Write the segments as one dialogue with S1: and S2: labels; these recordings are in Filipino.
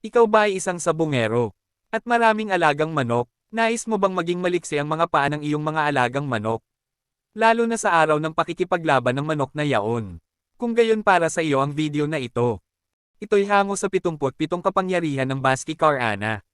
S1: Ikaw ba ay isang sabungero? At maraming alagang manok? Nais mo bang maging maliksi ang mga paa ng iyong mga alagang manok? Lalo na sa araw ng pakikipaglaban ng manok na yaon. Kung gayon para sa iyo ang video na ito. Ito'y hango sa 77 kapangyarihan ng Baski Karana.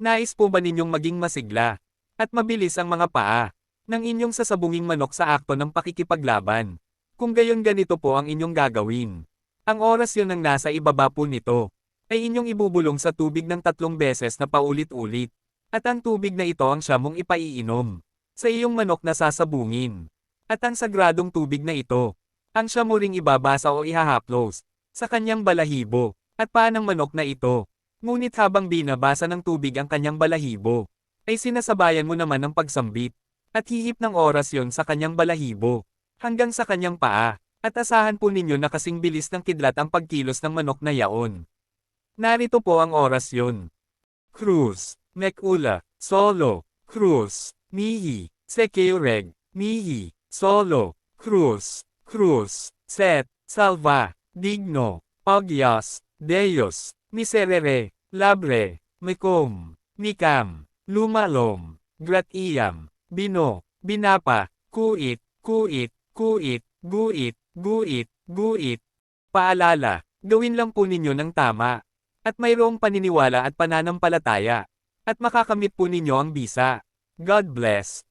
S1: Nais po ba ninyong maging masigla? At mabilis ang mga paa ng inyong sasabunging manok sa akto ng pakikipaglaban? Kung gayon ganito po ang inyong gagawin. Ang oras yon ang nasa ibaba po nito ay inyong ibubulong sa tubig ng 3 beses na paulit-ulit. At ang tubig na ito ang siya mong ipaiinom sa iyong manok na sasabungin. At ang sagradong tubig na ito, ang siya mo ring ibabasa o ihahaplos sa kanyang balahibo at paa ng manok na ito. Ngunit habang binabasa ng tubig ang kanyang balahibo, ay sinasabayan mo naman ng pagsambit at hihip ng oras yon sa kanyang balahibo hanggang sa kanyang paa. At asahan po ninyo na kasing bilis ng kidlat ang pagkilos ng manok na yaon. Narito po ang oras yon. Cruz, Mekula, Solo, Cruz, Mihi, Sekeureg, Mihi, Solo, Cruz, Cruz, Set, Salva, Digno, Ogyas, Deus, Miserere, Labre, Mekom, Mikam, Lumalom, Gratiam, Bino, Binapa, Kuit, Kuit, Kuit, Guit, Guit, Guit. Paalala, gawin lang po ninyo ng tama. At mayroong paniniwala at pananampalataya. At makakamit po ninyo ang bisa. God bless.